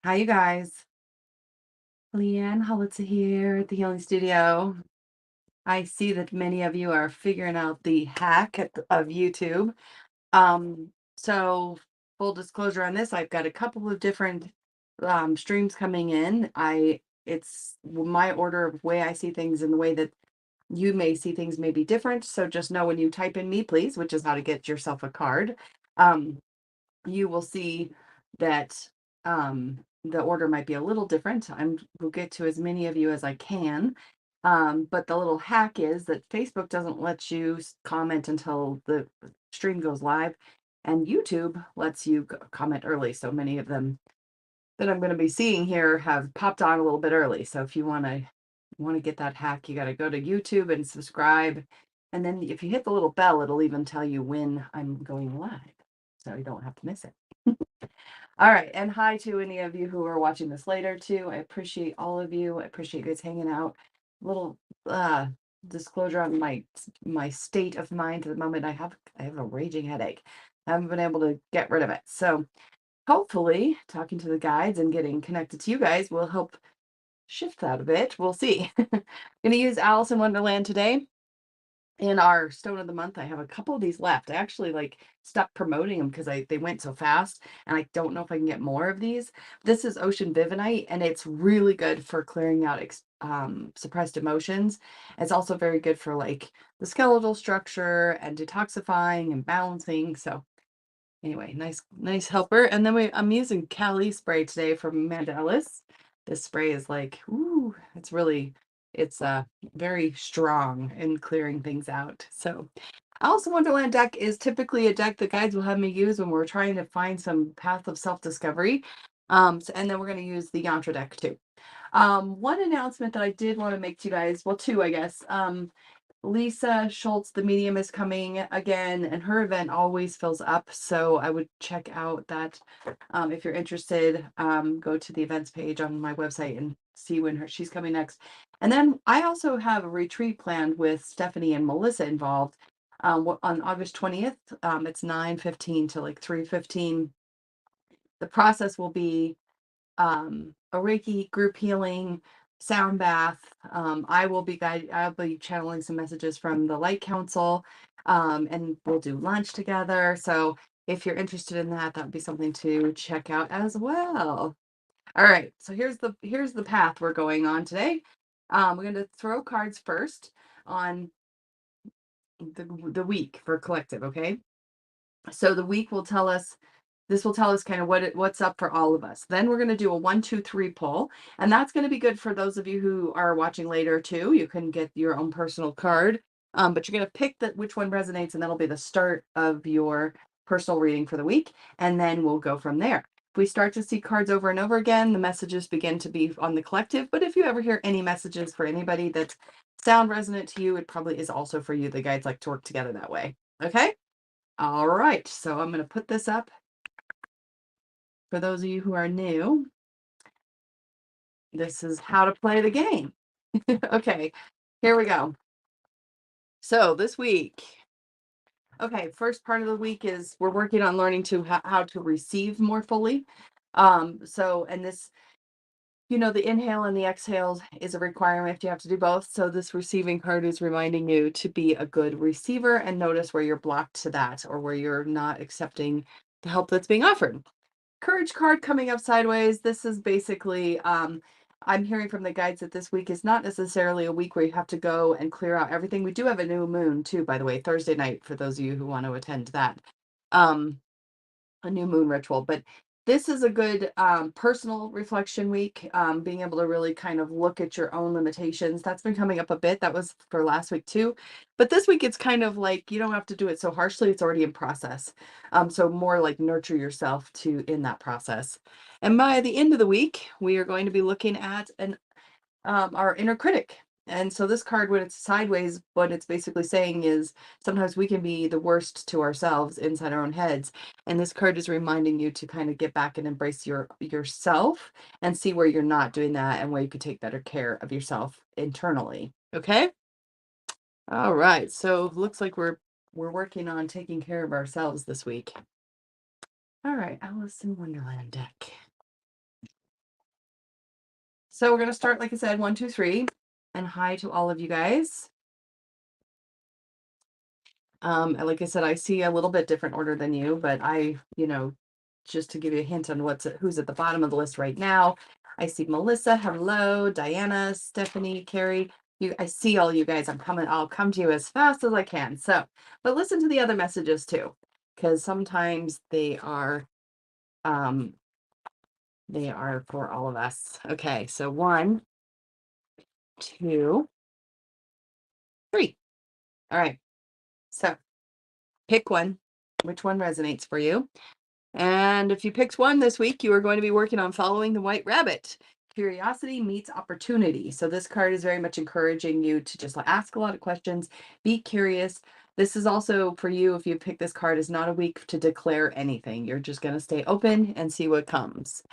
Hi, you guys. Leanne Holitza here at the Healing Studio. I see that many of you are figuring out the hack of YouTube. So full disclosure on this, I've got a couple of different streams coming in. It's my order of way I see things and the way that you may see things may be different. So just know when you type in me, please, which is how to get yourself a card. Um, you will see that the order might be a little different. Will get to as many of you as I can. But the little hack is that Facebook doesn't let you comment until the stream goes live, and YouTube lets you comment early. So many of them that I'm going to be seeing here have popped on a little bit early. So if you want to get that hack, you got to go to YouTube and subscribe. And then if you hit the little bell, it'll even tell you when I'm going live. So you don't have to miss it. All right, and hi to any of you who are watching this later too. I appreciate all of you. I appreciate you guys hanging out. Little uh disclosure on my state of mind at the moment. I have a raging headache. I haven't been able to get rid of it. So hopefully talking to the guides and getting connected to you guys will help shift that a bit. We'll see. Gonna use Alice in Wonderland today. In our stone of the month, I have a couple of these left. I actually stopped promoting them because they went so fast, and I don't know if I can get more of these. This is Ocean Vivinite, and it's really good for clearing out suppressed emotions. It's also very good for like the skeletal structure and detoxifying and balancing. So anyway, nice helper. And then I'm using Cali spray today from Mandalis. This spray is like, ooh, it's very strong in clearing things out. So also Wonderland deck is typically a deck that guides will have me use when we're trying to find some path of self-discovery. And then we're going to use the Yantra deck too. One announcement that I did want to make to you guys, well, two, I guess. Lisa Schultz, the medium, is coming again, and her event always fills up. So I would check out that. If you're interested, go to the events page on my website and see when she's coming next. And then I also have a retreat planned with Stephanie and Melissa involved on August 20th. It's 9:15 to like 3:15. The process will be a Reiki group healing, sound bath. I'll be channeling some messages from the Light Council, and we'll do lunch together. So if you're interested in that, that would be something to check out as well. All right, so here's the path we're going on today. We're going to throw cards first on the week for collective. Okay, so the week will tell us this will tell us kind of what's up for all of us. Then we're going to do a 1, 2, 3 pull, and that's going to be good for those of you who are watching later too. You can get your own personal card, but you're going to pick which one resonates, and that'll be the start of your personal reading for the week, and then we'll go from there. If we start to see cards over and over again, the messages begin to be on the collective. But if you ever hear any messages for anybody that sound resonant to you, it probably is also for you. The guides like to work together that way. Okay. All right. So I'm going to put this up. For those of you who are new, this is how to play the game. Okay, here we go. So this week, okay, first part of the week is we're working on learning to how to receive more fully. And this, the inhale and the exhales is a requirement. You have to do both. So this receiving card is reminding you to be a good receiver and notice where you're blocked to that or where you're not accepting the help that's being offered. Courage card coming up sideways. This is basically, I'm hearing from the guides that this week is not necessarily a week where you have to go and clear out everything. We do have a new moon too, by the way, Thursday night for those of you who want to attend that. A new moon ritual, but this is a good personal reflection week, being able to really kind of look at your own limitations. That's been coming up a bit. That was for last week too, but this week it's kind of like you don't have to do it so harshly. It's already in process, so more like nurture yourself in that process. And by the end of the week we are going to be looking at our inner critic. And so this card, when it's sideways, what it's basically saying is sometimes we can be the worst to ourselves inside our own heads. And this card is reminding you to kind of get back and embrace yourself and see where you're not doing that and where you could take better care of yourself internally. Okay. All right. So looks like we're working on taking care of ourselves this week. All right, Alice in Wonderland deck. So we're going to start, like I said, 1, 2, 3, and hi to all of you guys. Like I said, I see a little bit different order than you, but just to give you a hint on who's at the bottom of the list right now, I see Melissa, hello, Diana, Stephanie, Carrie. I see all you guys. I'll come to you as fast as I can. So, but listen to the other messages too, because sometimes they are for all of us. Okay, so 1, 2, 3. All right. So pick one. Which one resonates for you? And if you picked one this week, you are going to be working on following the white rabbit. Curiosity meets opportunity. So this card is very much encouraging you to just ask a lot of questions, be curious. This is also for you, if you pick this card, is not a week to declare anything. You're just going to stay open and see what comes.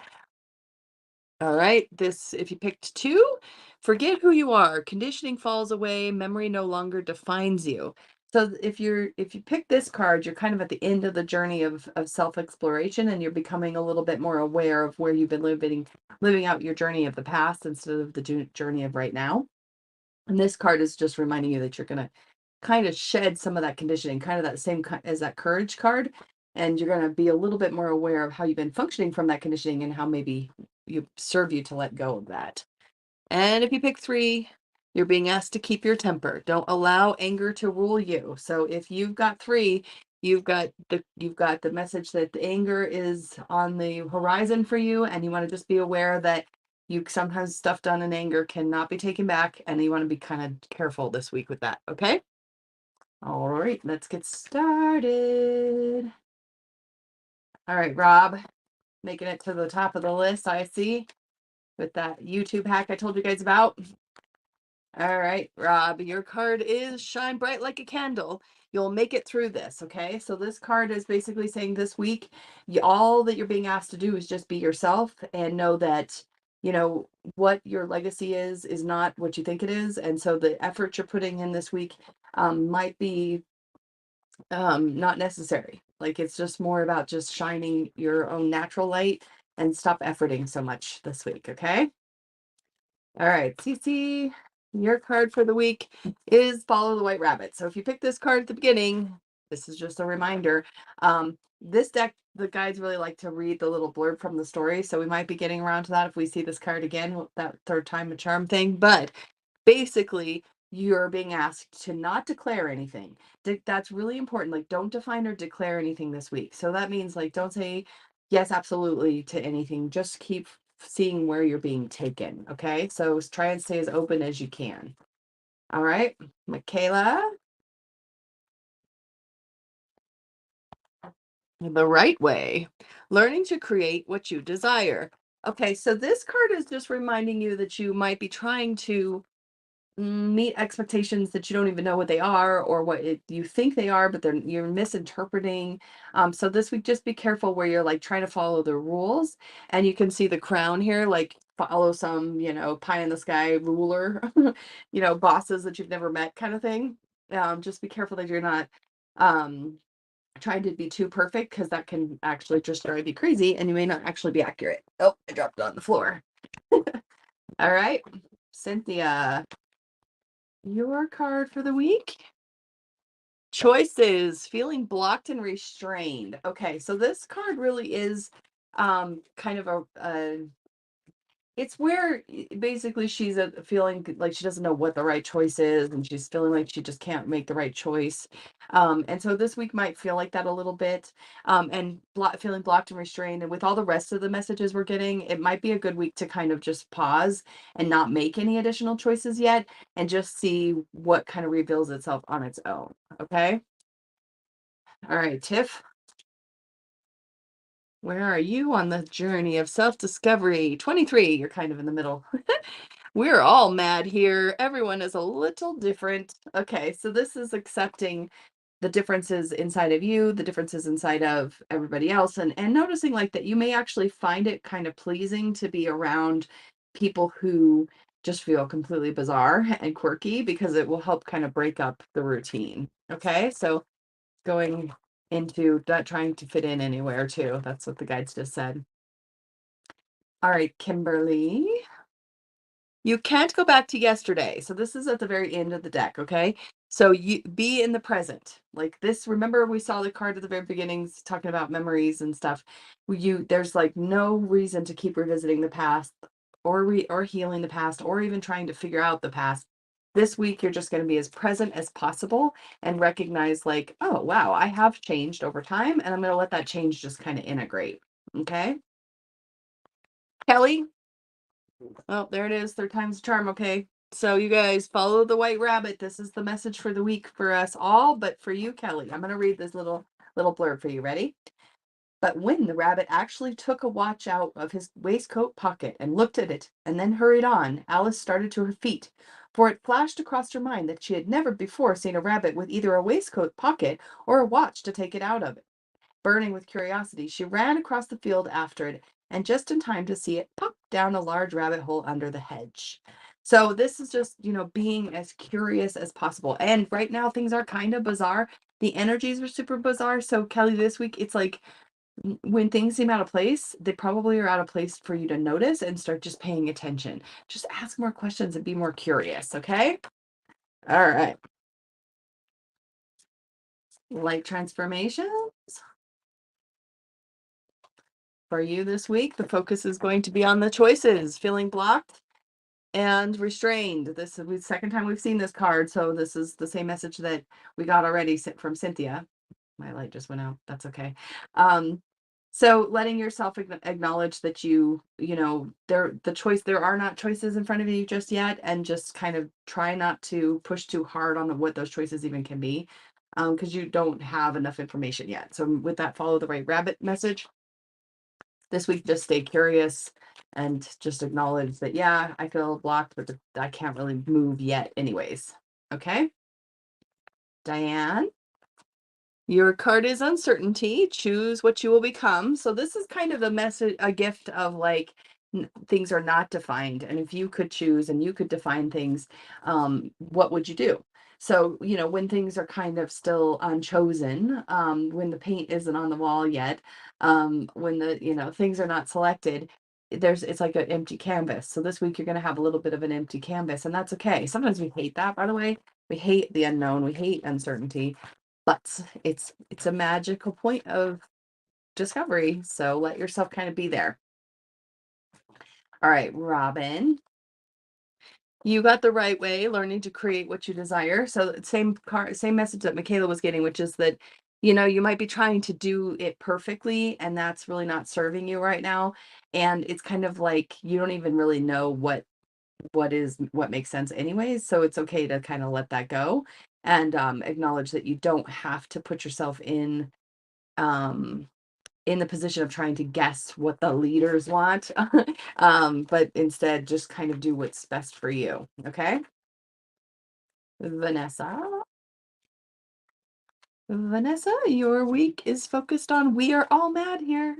All right, if you picked 2, forget who you are. Conditioning falls away. Memory no longer defines you. So if you pick this card, you're kind of at the end of the journey of self-exploration, and you're becoming a little bit more aware of where you've been living out your journey of the past instead of the journey of right now. And this card is just reminding you that you're going to kind of shed some of that conditioning, kind of that same as that courage card. And you're going to be a little bit more aware of how you've been functioning from that conditioning and how maybe you serve you to let go of that. And if you pick 3, you're being asked to keep your temper. Don't allow anger to rule you. So if you've got 3, you've got the message that the anger is on the horizon for you, and you want to just be aware that you sometimes stuff done in anger cannot be taken back, and you want to be kind of careful this week with that. Okay. All right, let's get started. All right, Rob, making it to the top of the list, I see, with that YouTube hack I told you guys about. All right, Rob, your card is shine bright like a candle. You'll make it through this, okay? So this card is basically saying this week, all that you're being asked to do is just be yourself and know that, what your legacy is not what you think it is. And so the effort you're putting in this week might be not necessary. Like, it's just more about just shining your own natural light and stop efforting so much this week, okay? All right, Cece, your card for the week is Follow the White Rabbit. So if you pick this card at the beginning, this is just a reminder. This deck, the guides really like to read the little blurb from the story. So we might be getting around to that if we see this card again, that third time a charm thing. But basically, you're being asked to not declare anything. That's really important. Like, don't define or declare anything this week. So that means, like, don't say yes, absolutely to anything. Just keep seeing where you're being taken. Okay. So try and stay as open as you can. All right. Michaela, the right way, learning to create what you desire. Okay. So this card is just reminding you that you might be trying to meet expectations that you don't even know what they are, or you think they are, but you're misinterpreting. So this week, just be careful where you're like trying to follow the rules, and you can see the crown here, like follow some, pie in the sky ruler, bosses that you've never met kind of thing. Just be careful that you're not um, trying to be too perfect, because that can actually just drive you crazy, and you may not actually be accurate. Oh, I dropped it on the floor. All right, Cynthia, your card for the week. Choices, feeling blocked and restrained. Okay, so this card really is kind of it's where basically she's feeling like she doesn't know what the right choice is, and she's feeling like she just can't make the right choice. And so this week might feel like that a little bit, and feeling blocked and restrained. And with all the rest of the messages we're getting, it might be a good week to kind of just pause and not make any additional choices yet, and just see what kind of reveals itself on its own. Okay. All right, Tiff, where are you on the journey of self-discovery? 23, you're kind of in the middle. We're all mad here. Everyone is a little different. Okay, so this is accepting the differences inside of you, the differences inside of everybody else, and noticing like that you may actually find it kind of pleasing to be around people who just feel completely bizarre and quirky, because it will help kind of break up the routine. Okay, so going into not trying to fit in anywhere too. That's what the guides just said. All right, Kimberly. You can't go back to yesterday. So this is at the very end of the deck, okay? So you be in the present. Like this, remember we saw the card at the very beginnings talking about memories and stuff. There's like no reason to keep revisiting the past or healing the past or even trying to figure out the past. This week you're just going to be as present as possible and recognize like, oh wow, I have changed over time and I'm going to let that change just kind of integrate. Okay? Kelly, oh, there it is. Third time's a charm. Okay. So you guys follow the white rabbit. This is the message for the week for us all, but for you, Kelly. I'm going to read this little blurb for you. Ready? But when the rabbit actually took a watch out of his waistcoat pocket and looked at it and then hurried on, Alice started to her feet, for it flashed across her mind that she had never before seen a rabbit with either a waistcoat pocket or a watch to take it out of. Burning with curiosity, she ran across the field after it, and just in time to see it pop down a large rabbit hole under the hedge. So this is just, being as curious as possible. And right now things are kind of bizarre. The energies are super bizarre. So Kelly, this week it's like when things seem out of place, they probably are out of place for you to notice and start just paying attention. Just ask more questions and be more curious, okay? All right. Light transformations. For you this week, the focus is going to be on the choices, feeling blocked and restrained. This is the second time we've seen this card, so this is the same message that we got already from Cynthia. My light just went out. That's okay. So letting yourself acknowledge that there are not choices in front of you just yet, and just kind of try not to push too hard on what those choices even can be, because you don't have enough information yet. So with that, follow the right rabbit message. This week, just stay curious and just acknowledge that, yeah, I feel blocked, but I can't really move yet anyways. Okay. Diane, your card is uncertainty. Choose what you will become. So this is kind of a gift of like, things are not defined. And if you could choose and you could define things, what would you do? So, when things are kind of still unchosen, when the paint isn't on the wall yet, when things are not selected, it's like an empty canvas. So this week you're going to have a little bit of an empty canvas, and that's okay. Sometimes we hate that, by the way. We hate the unknown. We hate uncertainty, but it's a magical point of discovery. So let yourself kind of be there. All right, Robin. You got the right way, learning to create what you desire. So same message that Michaela was getting, which is that, you might be trying to do it perfectly, and that's really not serving you right now. And it's kind of like you don't even really know what makes sense anyways. So it's okay to kind of let that go and acknowledge that you don't have to put yourself um in the position of trying to guess what the leaders want, but instead just kind of do what's best for you. Okay. Vanessa. Vanessa, your week is focused on we are all mad here.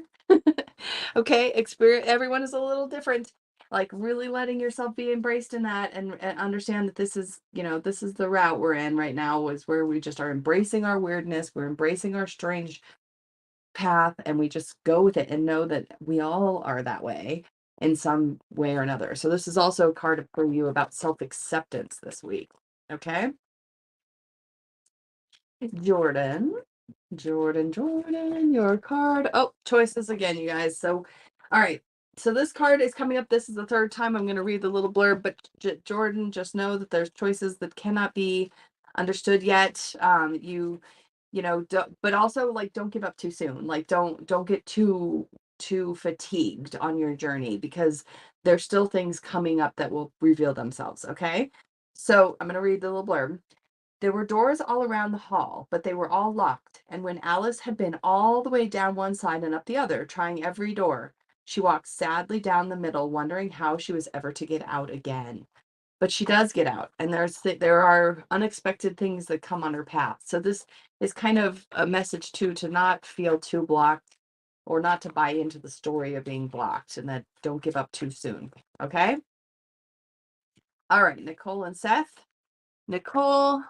Okay, experience everyone is a little different. Like really letting yourself be embraced in that, and understand that this is the route we're in right now, is where we just are embracing our weirdness, we're embracing our strange path, and we just go with it and know that we all are that way in some way or another. So this is also a card for you about self-acceptance this week. Okay. Jordan. Jordan, your card. Oh, choices again, you guys. So, all right. So this card is coming up. This is the third time I'm going to read the little blurb, but Jordan, just know that there's choices that cannot be understood yet. But also like don't give up too soon. Like don't get too fatigued on your journey, because there's still things coming up that will reveal themselves. Okay. So I'm going to read the little blurb. There were doors all around the hall, but they were all locked, and when Alice had been all the way down one side and up the other, trying every door, she walked sadly down the middle, wondering how she was ever to get out again. But she does get out, and there are unexpected things that come on her path. So this is kind of a message too, to not feel too blocked, or not to buy into the story of being blocked, and that don't give up too soon. Okay? All right, Nicole and Seth. Nicole,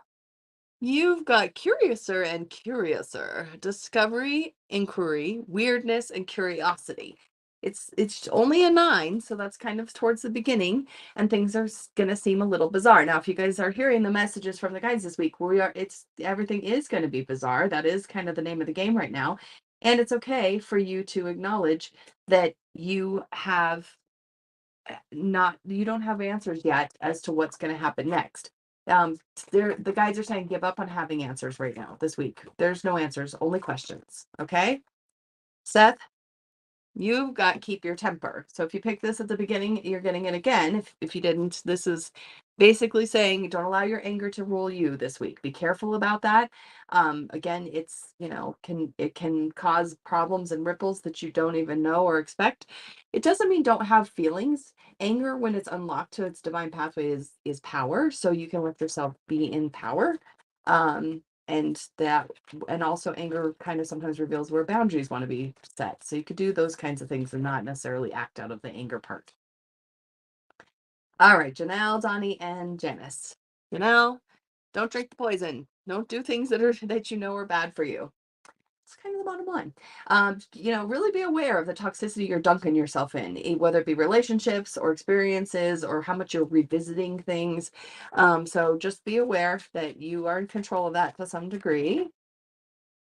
you've got curiouser and curiouser, discovery, inquiry, weirdness, and curiosity. It's only a 9, so that's kind of towards the beginning, and things are gonna seem a little bizarre. Now, if you guys are hearing the messages from the guides this week, it's everything is gonna be bizarre. That is kind of the name of the game right now. And it's okay for you to acknowledge that you have not you don't have answers yet as to what's going to happen next. The guides are saying give up on having answers right now this week. There's no answers, only questions. Okay, Seth, you've got keep your temper. So if you pick this at the beginning, you're getting it again. If you didn't, this is basically saying don't allow your anger to rule you this week. Be careful about that. Again, it's it can cause problems and ripples that you don't even know or expect. It doesn't mean don't have feelings. Anger, when it's unlocked to its divine pathway, is power. So you can let yourself be in power. And that and also anger kind of sometimes reveals where boundaries want to be set. So you could do those kinds of things and not necessarily act out of the anger part. All right, Janelle, Donnie, and Janice. Janelle, don't drink the poison. Don't do things that you know are bad for you. It's kind of the bottom line. Really be aware of the toxicity you're dunking yourself in, whether it be relationships or experiences or how much you're revisiting things. So just be aware that you are in control of that to some degree.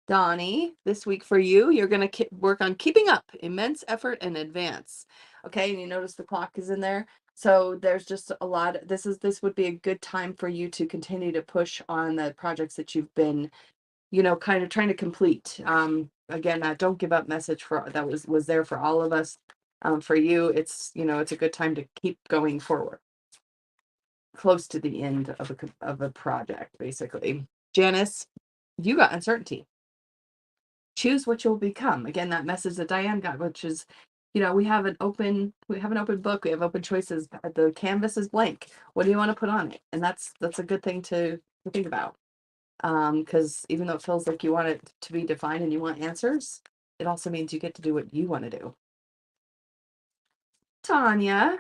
Donnie, this week for you, you're going to work on keeping up, immense effort and advance. Okay, and you notice the clock is in there. So there's just a lot. This would be a good time for you to continue to push on the projects that you've been, kind of trying to complete. Again, that don't give up message that was there for all of us. For you, it's a good time to keep going forward, close to the end of a project, basically. Janice, you got uncertainty. Choose what you'll become. Again, that message that Diane got, which is, we have an open book, we have open choices. The canvas is blank. What do you want to put on it? And that's a good thing to think about. Because even though it feels like you want it to be defined and you want answers, it also means you get to do what you want to do. Tanya,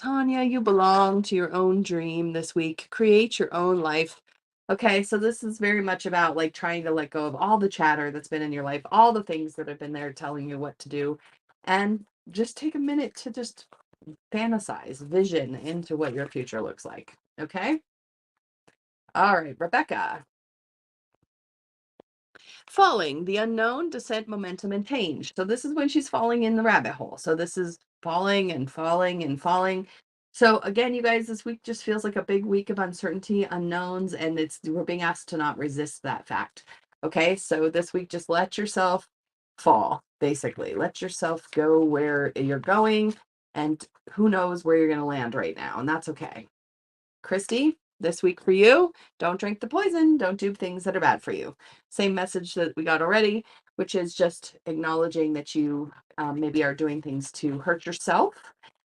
you belong to your own dream this week. Create your own life. Okay, so this is very much about like trying to let go of all the chatter that's been in your life, all the things that have been there telling you what to do, and just take a minute to just fantasize, vision into what your future looks like. Okay? All right, Rebecca. Falling, the unknown, descent, momentum, and change. So this is when she's falling in the rabbit hole. So this is falling and falling and falling. So again, you guys, this week just feels like a big week of uncertainty, unknowns, and we're being asked to not resist that fact. Okay, so this week, just let yourself fall, basically. Let yourself go where you're going, and who knows where you're going to land right now, and that's okay. Christy, this week for you, don't drink the poison. Don't do things that are bad for you. Same message that we got already, which is just acknowledging that you maybe are doing things to hurt yourself,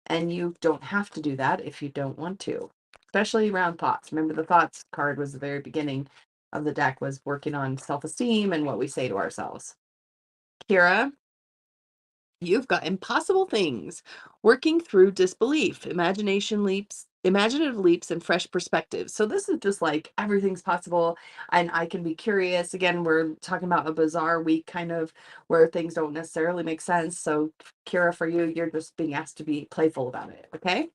and you don't have to do that if you don't want to, especially around thoughts. Remember, the thoughts card was the very beginning of the deck, was working on self-esteem and what we say to ourselves. Kira, you've got impossible things, working through disbelief, imaginative leaps, and fresh perspectives. So this is just like everything's possible, and I can be curious. Again, we're talking about a bizarre week, kind of where things don't necessarily make sense. So, Kira, for you, you're just being asked to be playful about it. Okay.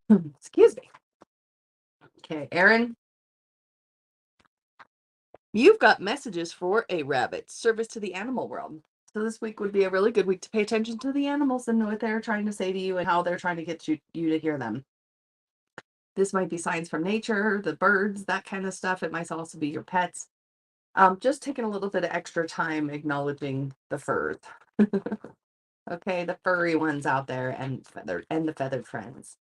Excuse me. Okay, Aaron, you've got messages for a rabbit, service to the animal world. So this week would be a really good week to pay attention to the animals and what they're trying to say to you and how they're trying to get you to hear them. This might be signs from nature, the birds, that kind of stuff. It might also be your pets. Just taking a little bit of extra time acknowledging the furs. Okay, the furry ones out there and the feathered friends.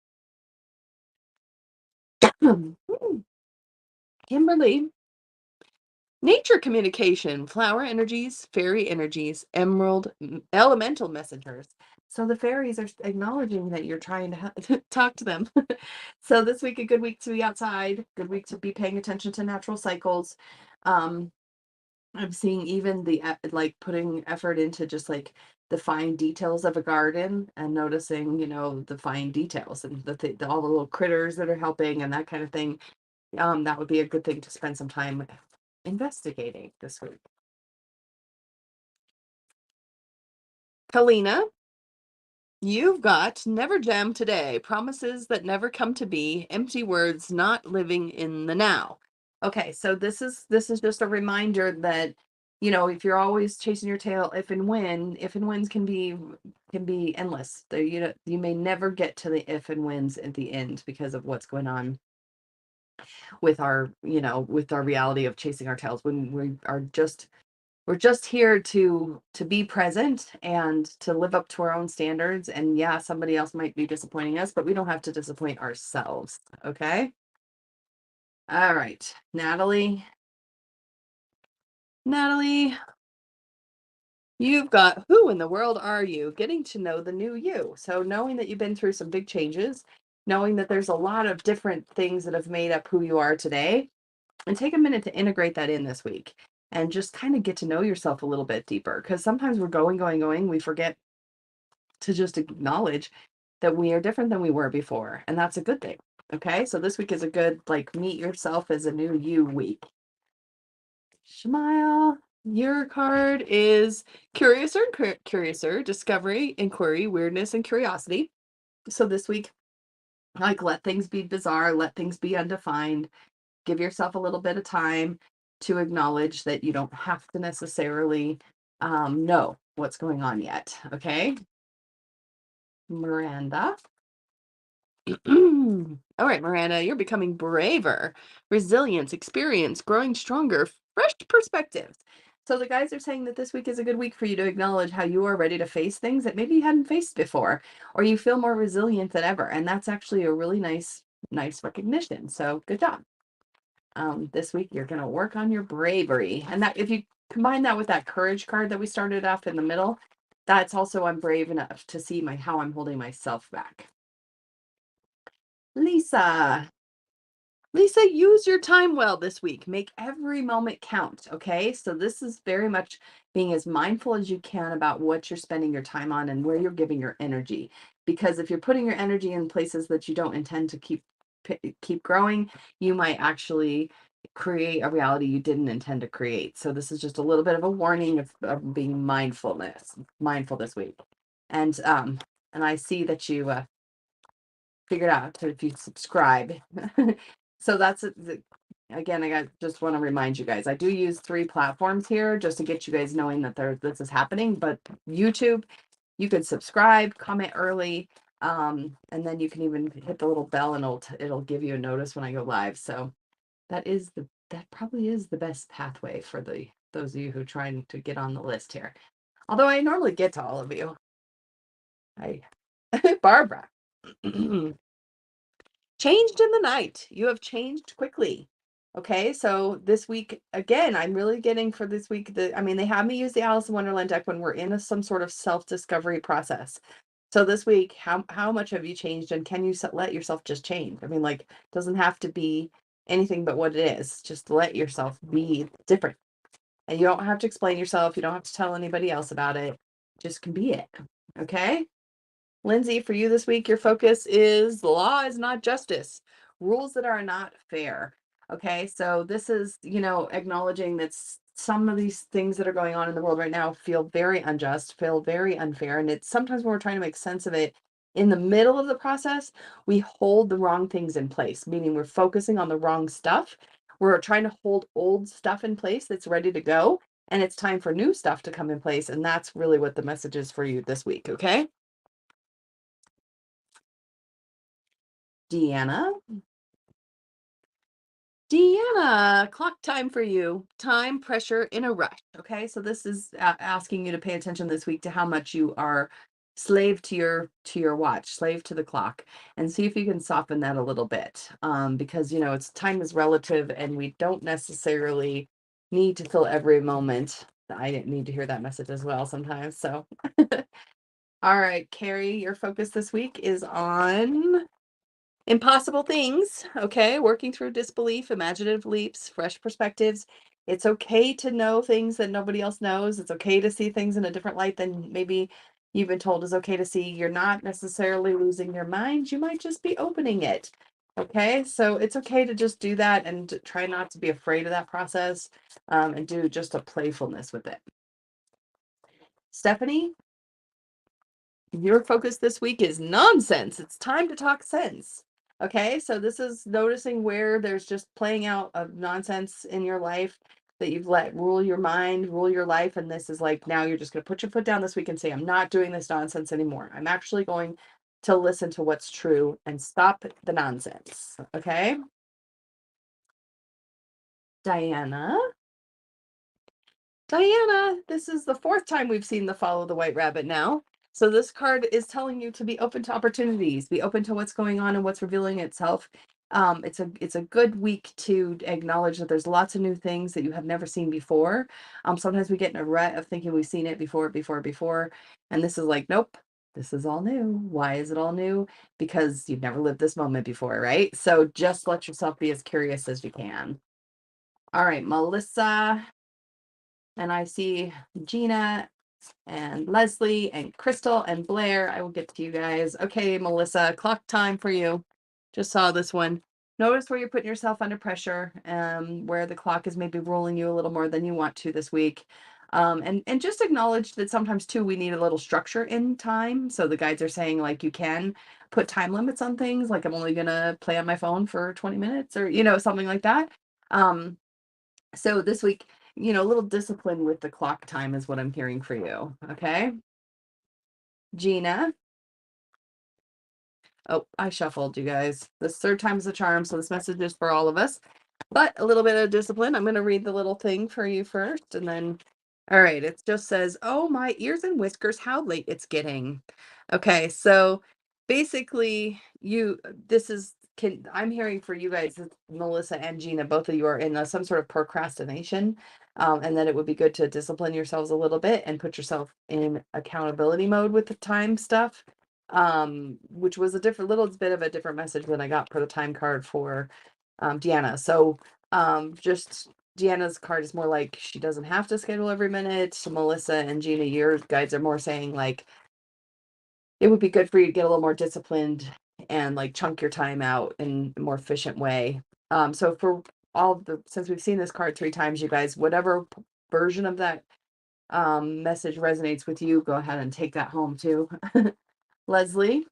Kimberly, nature communication, flower energies, fairy energies, emerald, elemental messengers. So the fairies are acknowledging that you're trying to talk to them. So this week, a good week to be outside, good week to be paying attention to natural cycles. I'm seeing even like putting effort into just like the fine details of a garden and noticing, the fine details and all the little critters that are helping and that kind of thing. That would be a good thing to spend some time investigating this week. Kalina, you've got never jam today, promises that never come to be, empty words, not living in the now. Okay, so this is just a reminder that, if you're always chasing your tail, if and wins can be endless. You may never get to the if and wins at the end because of what's going on with our reality of chasing our tails when we're just here to be present and to live up to our own standards. And yeah, somebody else might be disappointing us, but we don't have to disappoint ourselves. Okay. All right. Natalie, you've got who in the world are you? Getting to know the new you. So knowing that you've been through some big changes, knowing that there's a lot of different things that have made up who you are today, and take a minute to integrate that in this week and just kind of get to know yourself a little bit deeper. Because sometimes we're going, we forget to just acknowledge that we are different than we were before. And that's a good thing. Okay. So this week is a good, like, meet yourself as a new you week. Smile. Your card is curiouser, discovery, inquiry, weirdness, and curiosity. So this week, like, let things be bizarre, let things be undefined. Give yourself a little bit of time to acknowledge that you don't have to necessarily know what's going on yet. Okay. Miranda. All right, Miranda, you're becoming braver, resilience, experience, growing stronger, fresh perspectives. So the guys are saying that this week is a good week for you to acknowledge how you are ready to face things that maybe you hadn't faced before, or you feel more resilient than ever. And that's actually a really nice recognition. So good job. This week you're going to work on your bravery. And that, if you combine that with that courage card that we started off in the middle, that's also, I'm brave enough to see how I'm holding myself back. Lisa, use your time well this week. Make every moment count. Okay. So this is very much being as mindful as you can about what you're spending your time on and where you're giving your energy. Because if you're putting your energy in places that you don't intend to keep growing, you might actually create a reality you didn't intend to create. So this is just a little bit of a warning of being mindful this week. And I see that you figured out if you subscribe. So that's again, just want to remind you guys, I do use 3 platforms here just to get you guys knowing that this is happening. But YouTube, you could subscribe, comment early, and then you can even hit the little bell and it'll give you a notice when I go live. So that probably is the best pathway for those of you who are trying to get on the list here. Although I normally get to all of you. Barbara. Changed in the night. You have changed quickly. Okay, so this week, again, I'm really getting for this week, they have me use the Alice in Wonderland deck when we're in some sort of self-discovery process. So this week, how much have you changed, and can you let yourself just change? Like, doesn't have to be anything but what it is. Just let yourself be different. And you don't have to explain yourself. You don't have to tell anybody else about it. Just can be it. Okay? Lindsay, for you this week, your focus is the law is not justice, rules that are not fair. Okay, so this is, acknowledging that some of these things that are going on in the world right now feel very unjust, feel very unfair. And it's sometimes when we're trying to make sense of it in the middle of the process, we hold the wrong things in place, meaning we're focusing on the wrong stuff. We're trying to hold old stuff in place that's ready to go. And it's time for new stuff to come in place. And that's really what the message is for you this week. Okay. Deanna, clock time for you. Time, pressure, in a rush. Okay, so this is asking you to pay attention this week to how much you are slave to your watch, slave to the clock, and see if you can soften that a little bit. Because it's time is relative, and we don't necessarily need to fill every moment. I didn't need to hear that message as well sometimes. So, all right, Carrie, your focus this week is on impossible things. Okay. Working through disbelief, imaginative leaps, fresh perspectives. It's okay to know things that nobody else knows. It's okay to see things in a different light than maybe you've been told is okay to see. You're not necessarily losing your mind. You might just be opening it. Okay. So it's okay to just do that and try not to be afraid of that process, and do just a playfulness with it. Stephanie, Your focus this week is nonsense. It's time to talk sense. Okay, so this is noticing where there's just playing out of nonsense in your life that you've let rule your mind, rule your life. And this is like, now you're just going to put your foot down this week and say, I'm not doing this nonsense anymore. I'm actually going to listen to what's true and stop the nonsense. Okay, Diana. Diana, this is the fourth time we've seen the Follow the White Rabbit now. So this card is telling you to be open to opportunities, be open to what's going on and what's revealing itself. It's a good week to acknowledge that there's lots of new things that you have never seen before. Sometimes we get in a rut of thinking we've seen it before, and this is like, nope, this is all new. Why is it all new? Because you've never lived this moment before, right? So just let yourself be as curious as you can. All right, Melissa, and I see Gina and Leslie and Crystal and Blair. I will get to you guys. Okay, Melissa, clock time for you. Just saw this one. Notice where you're putting yourself under pressure, where the clock is maybe rolling you a little more than you want to this week. And just acknowledge that sometimes too we need a little structure in time. So the guides are saying like you can put time limits on things, like I'm only gonna play on my phone for 20 minutes or something like that. So this week, a little discipline with the clock time is what I'm hearing for you. Okay. Gina. Oh, I shuffled, you guys. This third time's the charm, so this message is for all of us. But a little bit of discipline. I'm going to read the little thing for you first, and then, all right, it just says, oh, my ears and whiskers, how late it's getting. Okay, so basically, I'm hearing for you guys, Melissa and Gina, both of you are in some sort of procrastination, and that it would be good to discipline yourselves a little bit and put yourself in accountability mode with the time stuff, which was a little bit of a different message than I got for the time card for Deanna. So just Deanna's card is more like she doesn't have to schedule every minute. So Melissa and Gina, your guides are more saying like it would be good for you to get a little more disciplined and like chunk your time out in a more efficient way. So for since we've seen this card 3 times, you guys, whatever version of that message resonates with you, go ahead and take that home too. Leslie,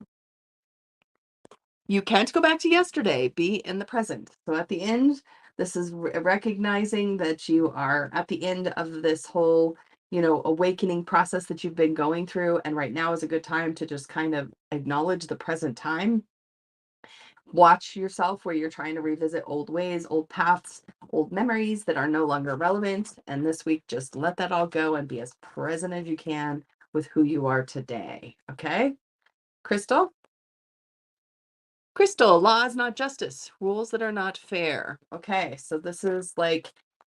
you can't go back to yesterday. Be in the present. So at the end, this is recognizing that you are at the end of this whole, awakening process that you've been going through. And right now is a good time to just kind of acknowledge the present time. Watch yourself where you're trying to revisit old ways, old paths, old memories that are no longer relevant. And this week, just let that all go and be as present as you can with who you are today. Okay? Crystal? Crystal, law is not justice, rules that are not fair. Okay, so this is like,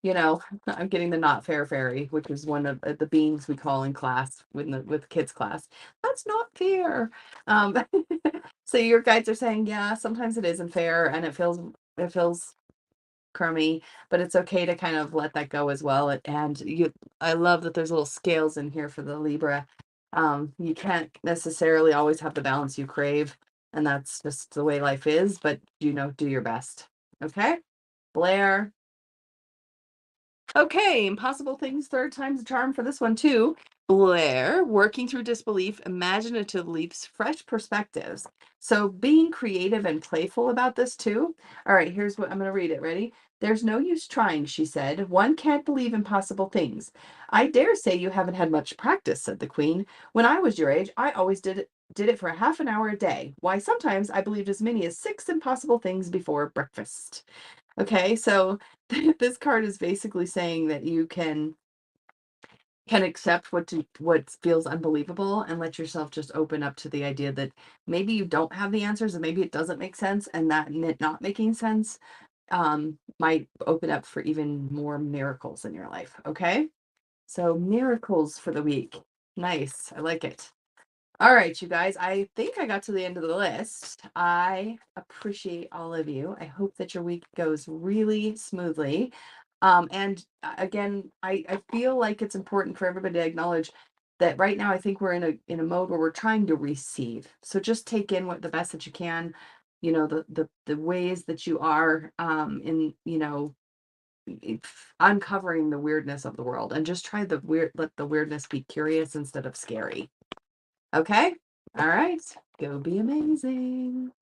I'm getting the not fair fairy, which is one of the beings we call in class with kids class. That's not fair. Um, so your guides are saying, yeah, sometimes it isn't fair, and it feels crummy, but it's okay to kind of let that go as well. I love that there's little scales in here for the Libra. You can't necessarily always have the balance you crave, and that's just the way life is, but do your best. Okay, Blair. Okay, impossible things, third time's a charm for this one too. Blair, working through disbelief, imaginative leaps, fresh perspectives. So being creative and playful about this too. All right, here's what I'm going to read it. Ready? There's no use trying, she said. One can't believe impossible things. I dare say you haven't had much practice, said the queen. When I was your age, I always did it for half an hour a day. Why, sometimes I believed as many as 6 impossible things before breakfast. Okay, so this card is basically saying that you can accept what feels unbelievable and let yourself just open up to the idea that maybe you don't have the answers and maybe it doesn't make sense, and that not making sense might open up for even more miracles in your life. Okay, so miracles for the week. Nice, I like it. All right, you guys, I think I got to the end of the list. I appreciate all of you. I hope that your week goes really smoothly. And again, I feel like it's important for everybody to acknowledge that right now I think we're in a mode where we're trying to receive. So just take in what the best that you can, the ways that you are in, uncovering the weirdness of the world, and just let the weirdness be curious instead of scary. Okay? All right. Go be amazing.